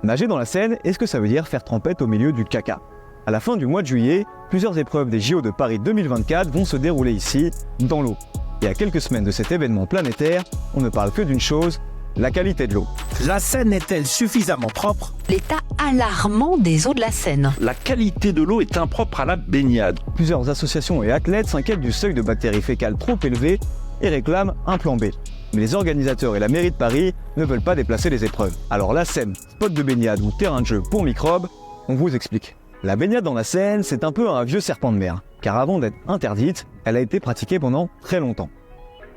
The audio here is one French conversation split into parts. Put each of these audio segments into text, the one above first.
Nager dans la Seine, est-ce que ça veut dire faire trempette au milieu du caca? À la fin du mois de juillet, plusieurs épreuves des JO de Paris 2024 vont se dérouler ici, dans l'eau. Et à quelques semaines de cet événement planétaire, on ne parle que d'une chose, la qualité de l'eau. La Seine est-elle suffisamment propre? L'état alarmant des eaux de la Seine. La qualité de l'eau est impropre à la baignade. Plusieurs associations et athlètes s'inquiètent du seuil de bactéries fécales trop élevé et réclament un plan B. Mais les organisateurs et la mairie de Paris ne veulent pas déplacer les épreuves. Alors la Seine, spot de baignade ou terrain de jeu pour microbes, on vous explique. La baignade dans la Seine, c'est un peu un vieux serpent de mer, car avant d'être interdite, elle a été pratiquée pendant très longtemps.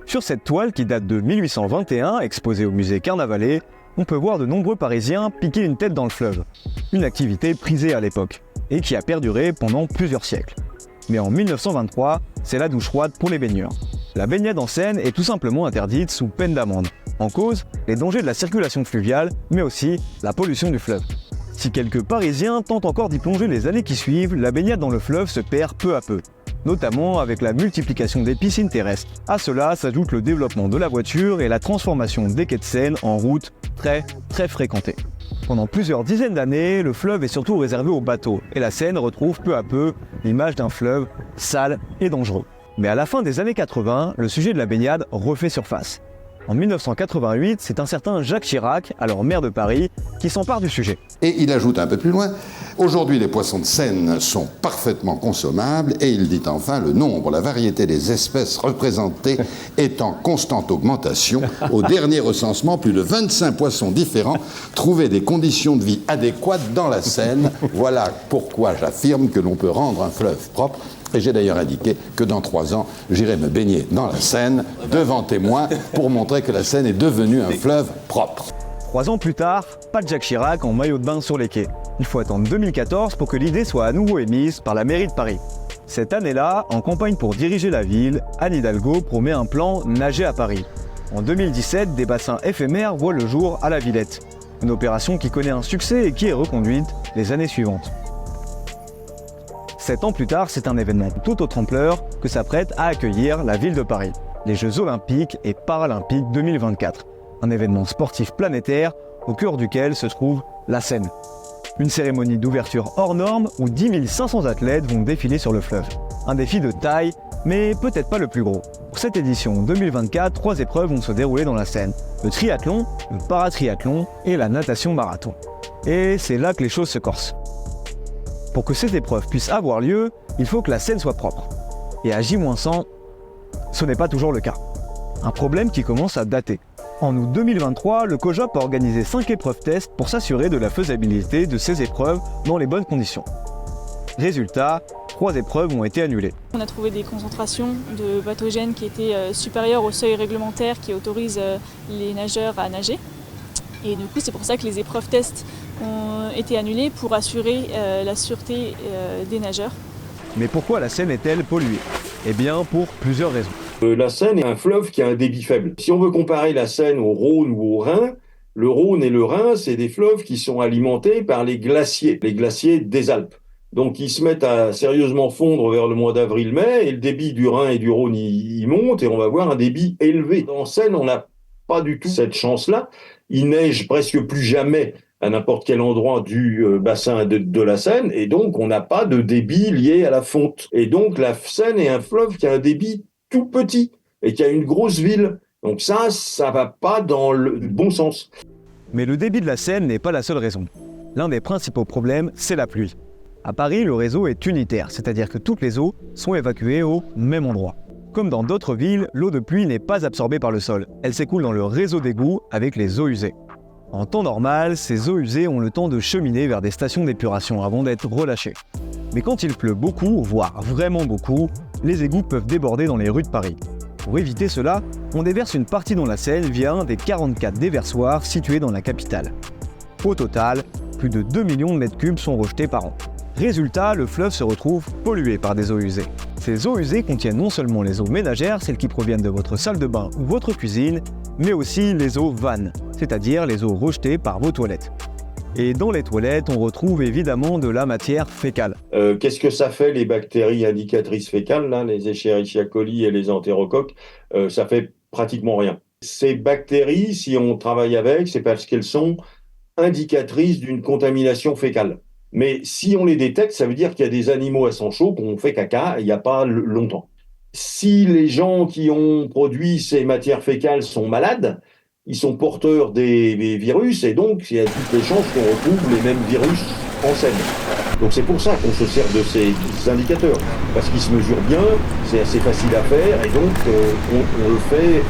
Sur cette toile qui date de 1821, exposée au musée Carnavalet, on peut voir de nombreux Parisiens piquer une tête dans le fleuve. Une activité prisée à l'époque, et qui a perduré pendant plusieurs siècles. Mais en 1923, c'est la douche froide pour les baigneurs. La baignade en Seine est tout simplement interdite sous peine d'amende. En cause, les dangers de la circulation fluviale, mais aussi la pollution du fleuve. Si quelques Parisiens tentent encore d'y plonger les années qui suivent, la baignade dans le fleuve se perd peu à peu, notamment avec la multiplication des piscines terrestres. À cela s'ajoute le développement de la voiture et la transformation des quais de Seine en routes très fréquentées. Pendant plusieurs dizaines d'années, le fleuve est surtout réservé aux bateaux, et la Seine retrouve peu à peu l'image d'un fleuve sale et dangereux. Mais à la fin des années 80, le sujet de la baignade refait surface. En 1988, c'est un certain Jacques Chirac, alors maire de Paris, qui s'empare du sujet. Et il ajoute un peu plus loin, aujourd'hui les poissons de Seine sont parfaitement consommables et il dit enfin le nombre, la variété des espèces représentées est en constante augmentation. Au dernier recensement, plus de 25 poissons différents trouvaient des conditions de vie adéquates dans la Seine. Voilà pourquoi j'affirme que l'on peut rendre un fleuve propre. Et j'ai d'ailleurs indiqué que dans 3 ans, j'irai me baigner dans la Seine, devant témoins, pour montrer que la Seine est devenue un fleuve propre. 3 ans plus tard, pas de Jacques Chirac en maillot de bain sur les quais. Il faut attendre 2014 pour que l'idée soit à nouveau émise par la mairie de Paris. Cette année-là, en campagne pour diriger la ville, Anne Hidalgo promet un plan nager à Paris. En 2017, des bassins éphémères voient le jour à la Villette. Une opération qui connaît un succès et qui est reconduite les années suivantes. 7 ans plus tard, c'est un événement tout autre ampleur que s'apprête à accueillir la ville de Paris. Les Jeux Olympiques et Paralympiques 2024. Un événement sportif planétaire au cœur duquel se trouve la Seine. Une cérémonie d'ouverture hors norme où 10 500 athlètes vont défiler sur le fleuve. Un défi de taille, mais peut-être pas le plus gros. Pour cette édition 2024, 3 épreuves vont se dérouler dans la Seine. Le triathlon, le paratriathlon et la natation marathon. Et c'est là que les choses se corsent. Pour que ces épreuves puissent avoir lieu, il faut que la Seine soit propre. Et à J-100, ce n'est pas toujours le cas. Un problème qui commence à dater. En août 2023, le COJOP a organisé 5 épreuves tests pour s'assurer de la faisabilité de ces épreuves dans les bonnes conditions. Résultat, 3 épreuves ont été annulées. On a trouvé des concentrations de pathogènes qui étaient supérieures au seuil réglementaire qui autorise les nageurs à nager. Et du coup, c'est pour ça que les épreuves tests ont été annulées pour assurer la sûreté des nageurs. Mais pourquoi la Seine est-elle polluée? Eh bien, pour plusieurs raisons. La Seine est un fleuve qui a un débit faible. Si on veut comparer la Seine au Rhône ou au Rhin, le Rhône et le Rhin, c'est des fleuves qui sont alimentés par les glaciers des Alpes. Donc ils se mettent à sérieusement fondre vers le mois d'avril-mai et le débit du Rhin et du Rhône il monte et on va avoir un débit élevé. En Seine, on n'a pas du tout cette chance-là. Il neige presque plus jamais à n'importe quel endroit du bassin de la Seine, et donc on n'a pas de débit lié à la fonte. Et donc la Seine est un fleuve qui a un débit tout petit, et qui a une grosse ville. Donc ça va pas dans le bon sens. Mais le débit de la Seine n'est pas la seule raison. L'un des principaux problèmes, c'est la pluie. À Paris, le réseau est unitaire, c'est-à-dire que toutes les eaux sont évacuées au même endroit. Comme dans d'autres villes, l'eau de pluie n'est pas absorbée par le sol. Elle s'écoule dans le réseau d'égouts avec les eaux usées. En temps normal, ces eaux usées ont le temps de cheminer vers des stations d'épuration avant d'être relâchées. Mais quand il pleut beaucoup, voire vraiment beaucoup, les égouts peuvent déborder dans les rues de Paris. Pour éviter cela, on déverse une partie dans la Seine via un des 44 déversoirs situés dans la capitale. Au total, plus de 2 millions de mètres cubes sont rejetés par an. Résultat, le fleuve se retrouve pollué par des eaux usées. Ces eaux usées contiennent non seulement les eaux ménagères, celles qui proviennent de votre salle de bain ou votre cuisine, mais aussi les eaux vannes, c'est-à-dire les eaux rejetées par vos toilettes. Et dans les toilettes, on retrouve évidemment de la matière fécale. Qu'est-ce que ça fait les bactéries indicatrices fécales, là, les Escherichia coli et les entérocoques? Ça fait pratiquement rien. Ces bactéries, si on travaille avec, c'est parce qu'elles sont indicatrices d'une contamination fécale. Mais si on les détecte, ça veut dire qu'il y a des animaux à sang chaud qui ont fait caca il n'y a pas longtemps. Si les gens qui ont produit ces matières fécales sont malades, ils sont porteurs des virus, et donc il y a toutes les chances qu'on retrouve les mêmes virus en Seine. Donc c'est pour ça qu'on se sert de ces indicateurs, parce qu'ils se mesurent bien, c'est assez facile à faire, et donc on le fait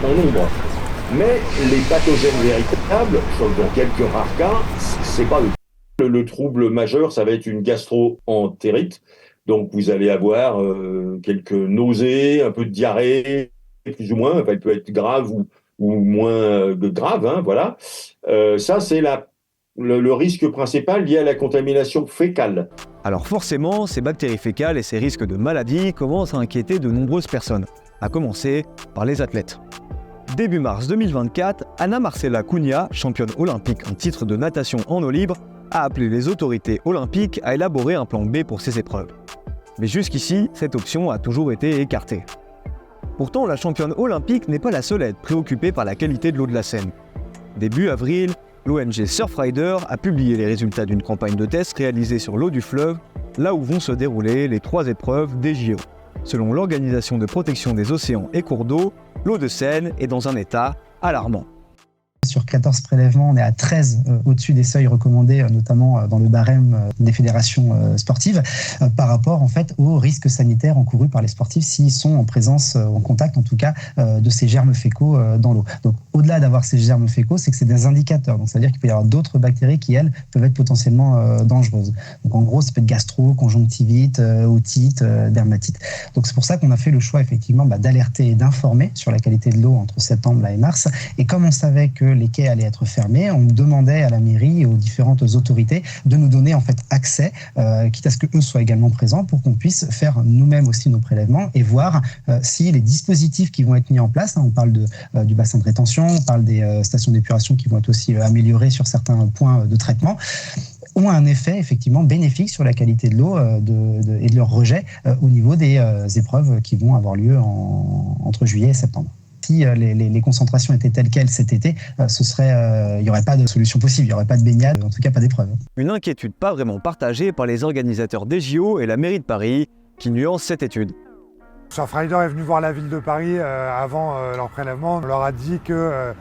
en nombre. Mais les pathogènes véritables, sauf dans quelques rares cas, c'est pas eux. Le trouble majeur, ça va être une gastro-entérite. Donc vous allez avoir quelques nausées, un peu de diarrhée, plus ou moins. Enfin, elle peut être grave ou moins grave, hein, voilà. Ça, c'est le risque principal lié à la contamination fécale. Alors forcément, ces bactéries fécales et ces risques de maladie commencent à inquiéter de nombreuses personnes, à commencer par les athlètes. Début mars 2024, Ana Marcela Cunha, championne olympique en titre de natation en eau libre, a appelé les autorités olympiques à élaborer un plan B pour ces épreuves. Mais jusqu'ici, cette option a toujours été écartée. Pourtant, la championne olympique n'est pas la seule à être préoccupée par la qualité de l'eau de la Seine. Début avril, l'ONG Surfrider a publié les résultats d'une campagne de tests réalisée sur l'eau du fleuve, là où vont se dérouler les 3 épreuves des JO. Selon l'Organisation de protection des océans et cours d'eau, l'eau de Seine est dans un état alarmant. Sur 14 prélèvements, on est à 13 au-dessus des seuils recommandés, notamment dans le barème des fédérations sportives, par rapport en fait aux risques sanitaires encourus par les sportifs s'ils sont en présence, en contact en tout cas, de ces germes fécaux dans l'eau. Donc au-delà d'avoir ces germes fécaux, c'est que c'est des indicateurs. Donc ça veut dire qu'il peut y avoir d'autres bactéries qui, elles, peuvent être potentiellement dangereuses. Donc en gros, ça peut être gastro, conjonctivite, otite, dermatite. Donc c'est pour ça qu'on a fait le choix effectivement d'alerter et d'informer sur la qualité de l'eau entre septembre et mars. Et comme on savait que les quais allaient être fermés, on demandait à la mairie et aux différentes autorités de nous donner en fait accès, quitte à ce que eux soient également présents, pour qu'on puisse faire nous-mêmes aussi nos prélèvements et voir si les dispositifs qui vont être mis en place, on parle du bassin de rétention, on parle des stations d'épuration qui vont être aussi améliorées sur certains points de traitement, ont un effet effectivement bénéfique sur la qualité de l'eau et de leur rejet au niveau des épreuves qui vont avoir lieu entre juillet et septembre. Si les concentrations étaient telles quelles cet été, il n'y aurait pas de solution possible, il n'y aurait pas de baignade, en tout cas pas d'épreuve. Une inquiétude pas vraiment partagée par les organisateurs des JO et la mairie de Paris, qui nuance cette étude. Surfrider est venu voir la ville de Paris avant leur prélèvement. On leur a dit que,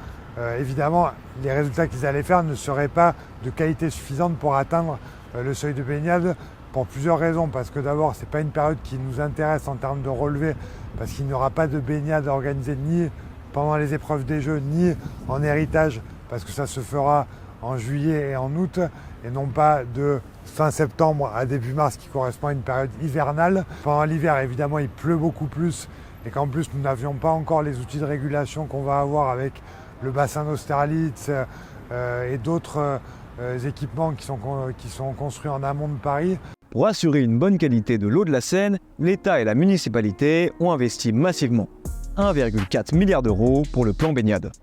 évidemment, les résultats qu'ils allaient faire ne seraient pas de qualité suffisante pour atteindre le seuil de baignade, pour plusieurs raisons. Parce que d'abord, ce n'est pas une période qui nous intéresse en termes de relevé, parce qu'il n'y aura pas de baignade organisée ni pendant les épreuves des Jeux, ni en héritage, parce que ça se fera en juillet et en août, et non pas de fin septembre à début mars, qui correspond à une période hivernale. Pendant l'hiver, évidemment, il pleut beaucoup plus, et qu'en plus, nous n'avions pas encore les outils de régulation qu'on va avoir avec le bassin d'Austerlitz et d'autres équipements qui sont construits en amont de Paris. Pour assurer une bonne qualité de l'eau de la Seine, l'État et la municipalité ont investi massivement 1,4 milliard d'euros pour le plan baignade.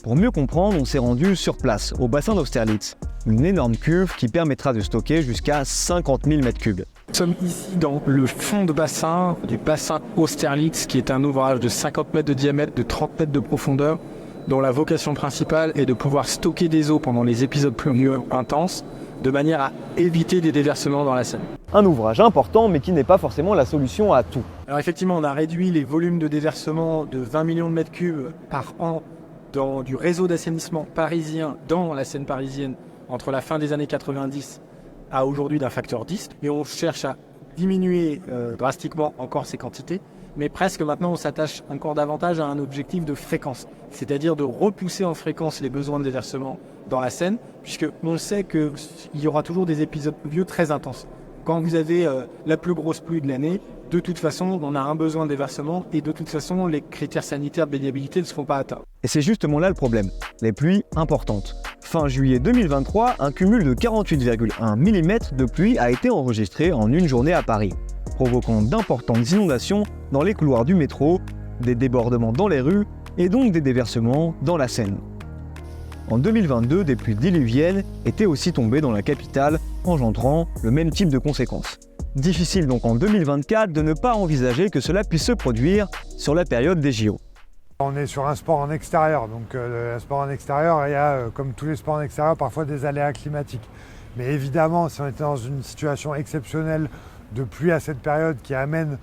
Pour mieux comprendre, on s'est rendu sur place, au bassin d'Austerlitz, une énorme cuve qui permettra de stocker jusqu'à 50 000 m3. Nous sommes ici dans le fond de bassin du bassin Austerlitz, qui est un ouvrage de 50 mètres de diamètre, de 30 mètres de profondeur, dont la vocation principale est de pouvoir stocker des eaux pendant les épisodes pluvieux intenses, de manière à éviter des déversements dans la Seine. Un ouvrage important, mais qui n'est pas forcément la solution à tout. Alors effectivement, on a réduit les volumes de déversement de 20 millions de mètres cubes par an du réseau d'assainissement parisien dans la Seine parisienne entre la fin des années 90 à aujourd'hui d'un facteur 10. Et on cherche à diminuer drastiquement encore ces quantités. Mais presque maintenant, on s'attache encore davantage à un objectif de fréquence, c'est-à-dire de repousser en fréquence les besoins de déversement dans la Seine, puisqu'on sait qu'il y aura toujours des épisodes pluvieux très intenses. Quand vous avez la plus grosse pluie de l'année, de toute façon, on a un besoin de déversement et de toute façon, les critères sanitaires de baignabilité ne seront pas atteints. Et c'est justement là le problème, les pluies importantes. Fin juillet 2023, un cumul de 48,1 mm de pluie a été enregistré en une journée à Paris, provoquant d'importantes inondations dans les couloirs du métro, des débordements dans les rues et donc des déversements dans la Seine. En 2022, des pluies diluviennes étaient aussi tombées dans la capitale, engendrant le même type de conséquences. Difficile donc en 2024 de ne pas envisager que cela puisse se produire sur la période des JO. On est sur un sport en extérieur, donc le sport en extérieur, il y a, comme tous les sports en extérieur, parfois des aléas climatiques. Mais évidemment, si on était dans une situation exceptionnelle de pluie à cette période qui amène,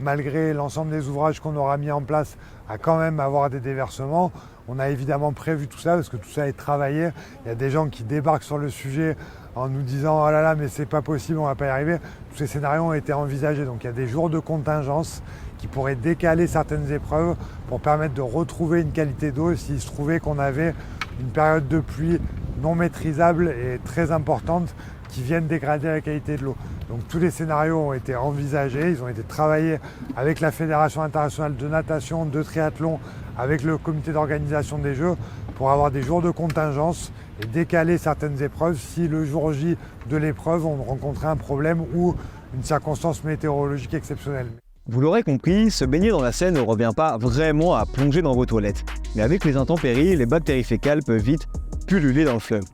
malgré l'ensemble des ouvrages qu'on aura mis en place, à quand même avoir des déversements, on a évidemment prévu tout ça parce que tout ça est travaillé. Il y a des gens qui débarquent sur le sujet en nous disant « Oh là là, mais c'est pas possible, on va pas y arriver ». Tous ces scénarios ont été envisagés, donc il y a des jours de contingence qui pourraient décaler certaines épreuves pour permettre de retrouver une qualité d'eau s'il se trouvait qu'on avait une période de pluie non maîtrisable et très importante qui viennent dégrader la qualité de l'eau. Donc tous les scénarios ont été envisagés, ils ont été travaillés avec la Fédération internationale de natation, de triathlon, avec le comité d'organisation des Jeux pour avoir des jours de contingence et décaler certaines épreuves si le jour J de l'épreuve on rencontrait un problème ou une circonstance météorologique exceptionnelle. Vous l'aurez compris, se baigner dans la Seine ne revient pas vraiment à plonger dans vos toilettes. Mais avec les intempéries, les bactéries fécales peuvent vite pulluler dans le fleuve.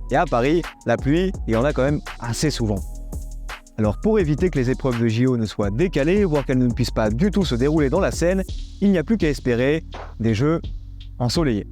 Et à Paris, la pluie, il y en a quand même assez souvent. Alors pour éviter que les épreuves de JO ne soient décalées, voire qu'elles ne puissent pas du tout se dérouler dans la Seine, il n'y a plus qu'à espérer des Jeux ensoleillés.